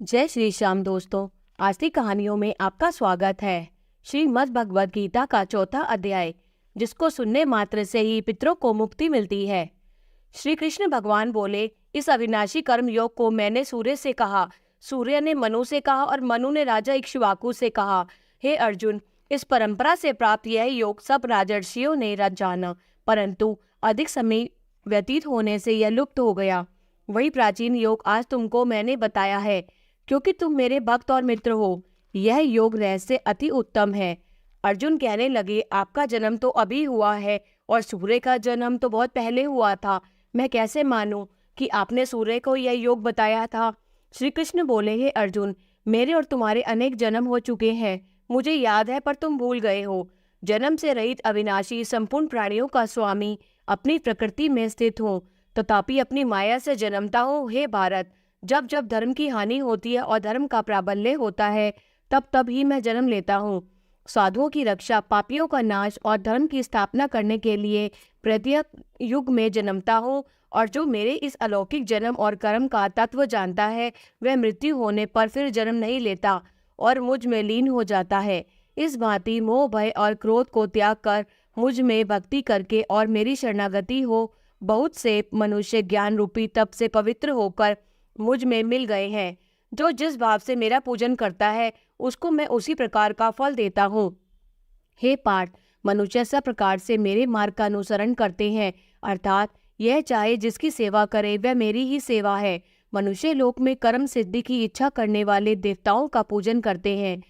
जय श्री श्याम दोस्तों। आज की कहानियों में आपका स्वागत है। श्रीमद् भगवद गीता का चौथा अध्याय, जिसको सुनने मात्र से ही पितरों को मुक्ति मिलती है। श्री कृष्ण भगवान बोले, इस अविनाशी कर्म योग को मैंने सूर्य से कहा, सूर्य ने मनु से कहा और मनु ने राजा इक्ष्वाकु से कहा। हे अर्जुन, इस परंपरा से प्राप्त यह योग सब राजर्षियों ने जाना, परंतु अधिक समय व्यतीत होने से यह लुप्त हो गया। वही प्राचीन योग आज तुमको मैंने बताया है, क्योंकि तुम मेरे भक्त और मित्र हो। यह योग रहस्य अति उत्तम है। अर्जुन कहने लगे, आपका जन्म तो अभी हुआ है और सूर्य का जन्म तो बहुत पहले हुआ था। मैं कैसे मानूं कि आपने सूर्य को यह योग बताया था। श्री कृष्ण बोले, हे अर्जुन, मेरे और तुम्हारे अनेक जन्म हो चुके हैं, मुझे याद है, पर तुम भूल गए हो। जन्म से रहित अविनाशी संपूर्ण प्राणियों का स्वामी अपनी प्रकृति में स्थित हो, तथापि अपनी माया से जन्मता हूँ। हे भारत, जब जब धर्म की हानि होती है और धर्म का प्राबल्य होता है, तब तब ही मैं जन्म लेता हूँ। साधुओं की रक्षा, पापियों का नाश और धर्म की स्थापना करने के लिए प्रत्येक युग में जन्मता हूँ। और जो मेरे इस अलौकिक जन्म और कर्म का तत्व जानता है, वह मृत्यु होने पर फिर जन्म नहीं लेता और मुझ में लीन हो जाता है। इस भांति मोह, भय और क्रोध को त्याग कर मुझ में भक्ति करके और मेरी शरणागति हो, बहुत से मनुष्य ज्ञान रूपी तप से पवित्र होकर मुझ में मिल गए हैं। जो जिस भाव से मेरा पूजन करता है, उसको मैं उसी प्रकार का फल देता हूँ। हे पार्थ, मनुष्य सब प्रकार से मेरे मार्ग का अनुसरण करते हैं, अर्थात यह चाहे जिसकी सेवा करे वह मेरी ही सेवा है। मनुष्य लोक में कर्म सिद्धि की इच्छा करने वाले देवताओं का पूजन करते हैं,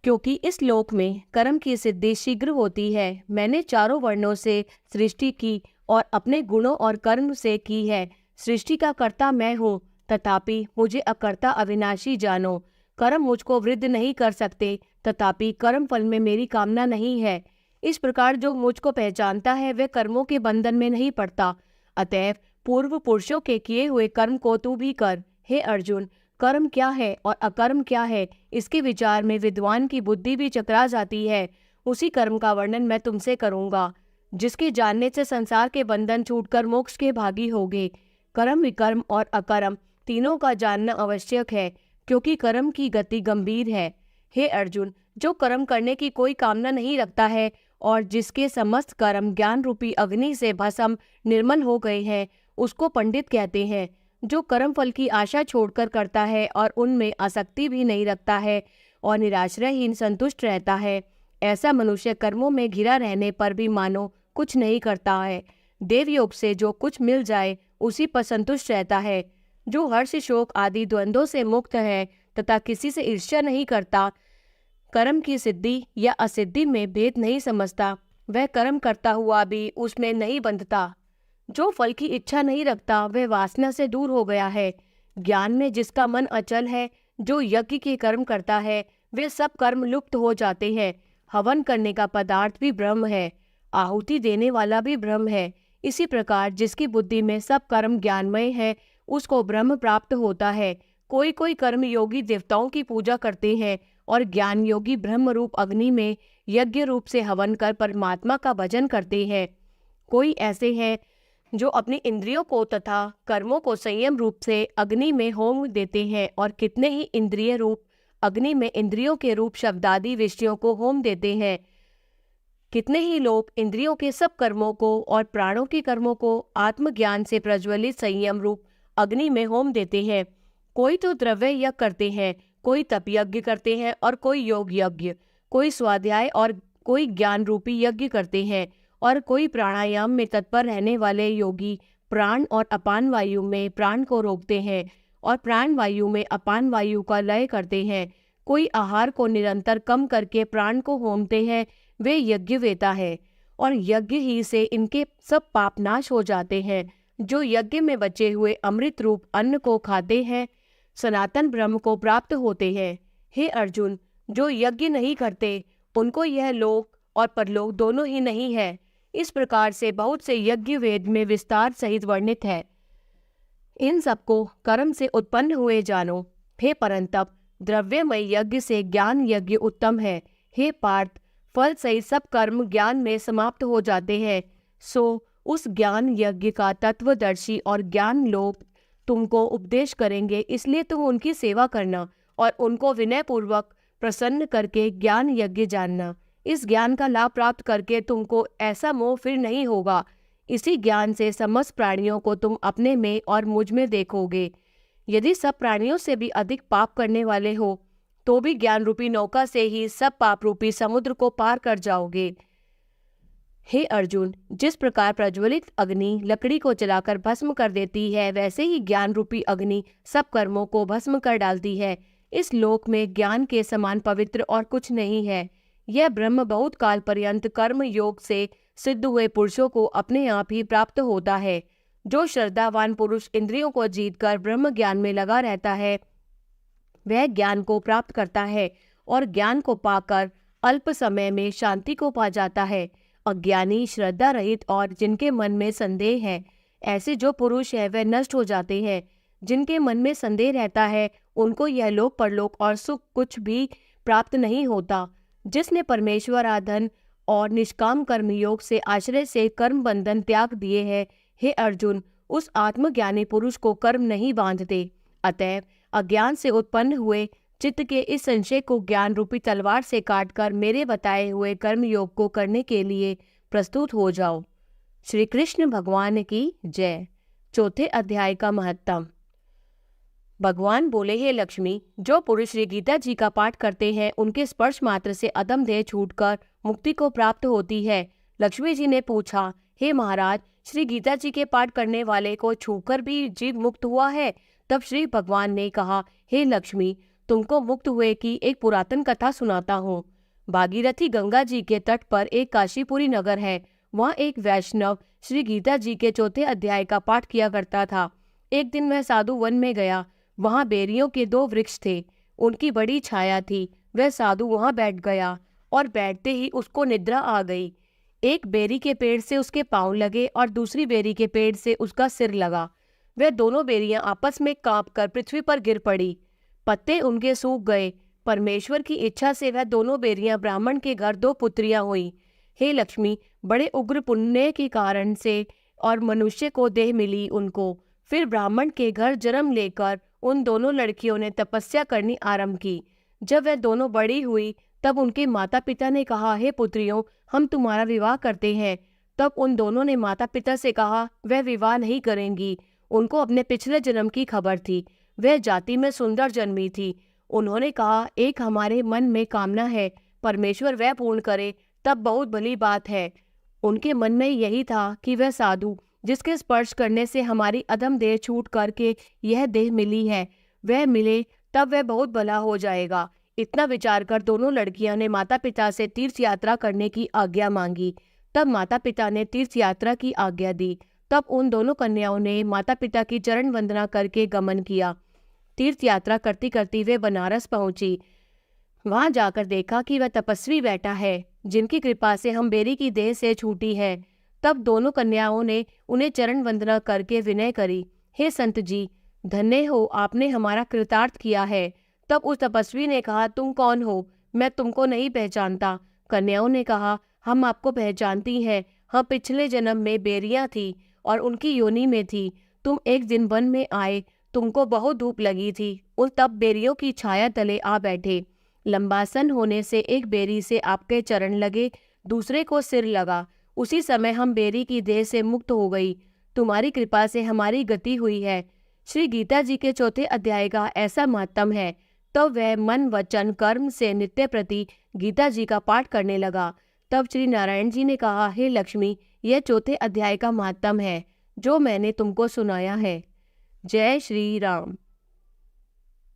क्योंकि इस लोक में कर्म की सिद्धि शीघ्र होती है। मैंने चारों वर्णों से सृष्टि की और अपने गुणों और कर्म से की है। सृष्टि का कर्ता मैं हूँ, तथापि मुझे अकर्ता अविनाशी जानो। कर्म मुझको वृद्ध नहीं कर सकते, तथापि कर्म फल में मेरी कामना नहीं है। इस प्रकार जो मुझको पहचानता है, वह कर्मों के बंधन में नहीं पड़ता। अतएव पूर्व पुरुषों के किए हुए कर्म को तू भी कर। हे अर्जुन, कर्म क्या है और अकर्म क्या है, इसके विचार में विद्वान की बुद्धि भी चकरा जाती है। उसी कर्म का वर्णन मैं तुमसे करूंगा, जिसके जानने से संसार के बंधन छूटकर मोक्ष के भागी होगे। कर्म, विकर्म और अकर्म तीनों का जानना आवश्यक है, क्योंकि कर्म की गति गंभीर है। हे अर्जुन, जो कर्म करने की कोई कामना नहीं रखता है और जिसके समस्त कर्म ज्ञान रूपी अग्नि से भस्म निर्मल हो गए हैं, उसको पंडित कहते हैं। जो कर्म फल की आशा छोड़कर करता है और उनमें आसक्ति भी नहीं रखता है और निराश्रयहीन संतुष्ट रहता है, ऐसा मनुष्य कर्मों में घिरा रहने पर भी मानो कुछ नहीं करता है। देवयोग से जो कुछ मिल जाए उसी पर संतुष्ट रहता है। जो हर्ष, शोक आदि द्वंद्वों से मुक्त है तथा किसी से ईर्ष्या नहीं करता, कर्म की सिद्धि या असिद्धि में भेद नहीं समझता, वह कर्म करता हुआ भी उसमें नहीं बंधता। जो फल की इच्छा नहीं रखता, वह वासना से दूर हो गया है। ज्ञान में जिसका मन अचल है, जो यज्ञ के कर्म करता है, वे सब कर्म लुप्त हो जाते हैं। हवन करने का पदार्थ भी ब्रह्म है, आहुति देने वाला भी ब्रह्म है। इसी प्रकार जिसकी बुद्धि में सब कर्म ज्ञानमय है, उसको ब्रह्म प्राप्त होता है। कोई कोई कर्म योगी देवताओं की पूजा करते हैं और ज्ञान योगी ब्रह्म रूप अग्नि में यज्ञ रूप से हवन कर परमात्मा का भजन करते हैं। कोई ऐसे हैं जो अपनी इंद्रियों को तथा कर्मों को संयम रूप से अग्नि में होम देते हैं, और कितने ही इंद्रिय रूप अग्नि में इंद्रियों के रूप शब्दादि विषयों को होम देते हैं। कितने ही लोग इंद्रियों के सब कर्मों को और प्राणों के कर्मों को आत्मज्ञान से प्रज्वलित संयम रूप अग्नि में होम देते हैं। कोई तो द्रव्य यज्ञ करते हैं, कोई तप यज्ञ करते हैं और कोई योग यज्ञ, कोई स्वाध्याय और कोई ज्ञान रूपी यज्ञ करते हैं, और कोई प्राणायाम में तत्पर रहने वाले योगी प्राण और अपान वायु में प्राण को रोकते हैं और प्राण वायु में अपान वायु का लय करते हैं। कोई आहार को निरंतर कम करके प्राण को होमते हैं, वे यज्ञवेता है, और यज्ञ ही से इनके सब पाप नाश हो जाते हैं। जो यज्ञ में बचे हुए अमृत रूप अन्न को खाते हैं, सनातन ब्रह्म को प्राप्त होते हैं। हे अर्जुन, जो यज्ञ नहीं करते, उनको यह लोक और परलोक दोनों ही नहीं है। इस प्रकार से बहुत से यज्ञ वेद में विस्तार सहित वर्णित है। इन सबको कर्म से उत्पन्न हुए जानो। हे परंतप, द्रव्यमय यज्ञ से ज्ञान यज्ञ उत्तम है। हे पार्थ, फल सहित सब कर्म ज्ञान में समाप्त हो जाते हैं, सो उस ज्ञान यज्ञ का तत्वदर्शी और ज्ञान लोक तुमको उपदेश करेंगे, इसलिए तुम उनकी सेवा करना और उनको विनय पूर्वक प्रसन्न करके ज्ञान यज्ञ जानना। इस ज्ञान का लाभ प्राप्त करके तुमको ऐसा मोह फिर नहीं होगा। इसी ज्ञान से समस्त प्राणियों को तुम अपने में और मुझ में देखोगे। यदि सब प्राणियों से भी अधिक पाप करने वाले हो तो भी ज्ञान रूपी नौका से ही सब पाप रूपी समुद्र को पार कर जाओगे। हे अर्जुन, जिस प्रकार प्रज्वलित अग्नि लकड़ी को जलाकर भस्म कर देती है, वैसे ही ज्ञान रूपी अग्नि सब कर्मों को भस्म कर डालती है। इस लोक में ज्ञान के समान पवित्र और कुछ नहीं है। यह ब्रह्म बहुत काल पर्यंत कर्म योग से सिद्ध हुए पुरुषों को अपने आप ही प्राप्त होता है। जो श्रद्धावान पुरुष इंद्रियों को जीतकर ब्रह्म ज्ञान में लगा रहता है, वह ज्ञान को प्राप्त करता है और ज्ञान को पाकर अल्प समय में शांति को पा जाता है। अज्ञानी, श्रद्धा रहित और जिनके मन में संदेह है, ऐसे जो पुरुष है वह नष्ट हो जाते हैं। जिनके मन में संदेह रहता है उनको यह लोक परलोक और सुख कुछ भी प्राप्त नहीं होता। जिसने परमेश्वर आराधन और निष्काम कर्म योग से आश्रय से कर्म बंधन त्याग दिए हैं, हे अर्जुन, उस आत्मज्ञानी पुरुष को कर्म नहीं बांधते। अतएव अज्ञान से उत्पन्न हुए चित्त के इस संशय को ज्ञान रूपी तलवार से काटकर मेरे बताए हुए कर्म योग को करने के लिए प्रस्तुत हो जाओ। श्री कृष्ण भगवान की जय। चौथे अध्याय का महत्तम। भगवान बोले, हे लक्ष्मी, जो पुरुष श्री गीता जी का पाठ करते हैं उनके स्पर्श मात्र से अदम देह छूटकर मुक्ति को प्राप्त होती है। लक्ष्मी जी ने पूछा, हे महाराज, श्री गीता जी के पाठ करने वाले को छूकर भी जीव मुक्त हुआ है? तब श्री भगवान ने कहा, हे लक्ष्मी, तुमको मुक्त हुए की एक पुरातन कथा सुनाता हूँ। भागीरथी गंगा जी के तट पर एक काशीपुरी नगर है। वहाँ एक वैष्णव श्री गीता जी के चौथे अध्याय का पाठ किया करता था। एक दिन वह साधु वन में गया। वहाँ बेरियों के 2 वृक्ष थे। उनकी बड़ी छाया थी। वह साधु वहाँ बैठ गया और बैठते ही उसको निद्रा आ गई। एक बेरी के पेड़ से उसके पांव लगे और दूसरी बेरी के पेड़ से उसका सिर लगा। वह दोनों बेरियां आपस में कांपकर पृथ्वी पर गिर पड़ी। पत्ते उनके सूख गए। परमेश्वर की इच्छा से वह दोनों बेरियां ब्राह्मण के घर 2 पुत्रियां हुई। हे लक्ष्मी, बड़े उग्र पुण्य के कारण से और मनुष्य को देह मिली उनको। फिर ब्राह्मण के घर जन्म लेकर उन दोनों लड़कियों ने तपस्या करनी आरंभ की। जब वह दोनों बड़ी हुई तब उनके माता पिता ने कहा, हे पुत्रियों, हम तुम्हारा विवाह करते हैं। तब उन दोनों ने माता पिता से कहा, वह विवाह नहीं करेंगी। उनको अपने पिछले जन्म की खबर थी। वह जाति में सुंदर जन्मी थी। उन्होंने कहा, एक हमारे मन में कामना है, परमेश्वर वह पूर्ण करे तब बहुत भली बात है। उनके मन में यही था कि वह साधु जिसके स्पर्श करने से हमारी अधम देह छूट करके यह देह मिली है, वह मिले तब वह बहुत भला हो जाएगा। इतना विचार कर दोनों लड़कियां ने माता पिता से तीर्थ यात्रा करने की आज्ञा मांगी। तब माता पिता ने तीर्थ यात्रा की आज्ञा दी। तब उन दोनों कन्याओं ने माता पिता की चरण वंदना करके गमन किया। तीर्थ यात्रा करती करती वे बनारस पहुंची। वहां जाकर देखा कि वह तपस्वी बैठा है, जिनकी कृपा से हम बेरी की देह से छूटी है। तब दोनों कन्याओं ने उन्हें चरण वंदना करके विनय करी, हे संत जी, धन्य हो, आपने हमारा कृतार्थ किया है। तब उस तपस्वी ने कहा, तुम कौन हो? मैं तुमको नहीं पहचानता। कन्याओं ने कहा, हम आपको पहचानती हैं। हम पिछले जन्म में बेरियां थी और उनकी योनि में थी। तुम एक दिन वन में आए, तुमको बहुत धूप लगी थी। उन तब बेरियों की छाया तले आ बैठे। लंबासन होने से एक बेरी से आपके चरण लगे, दूसरे को सिर लगा। उसी समय हम बेरी की देह से मुक्त हो गई। तुम्हारी कृपा से हमारी गति हुई है। श्री गीता जी के चौथे अध्याय का ऐसा महत्तम है। तब वह मन वचन कर्म से नित्य प्रति गीता जी का पाठ करने लगा। तब श्री नारायण जी ने कहा, हे लक्ष्मी, यह चौथे अध्याय का महत्तम है जो मैंने तुमको सुनाया है। जय श्री राम।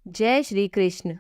जय श्री कृष्ण।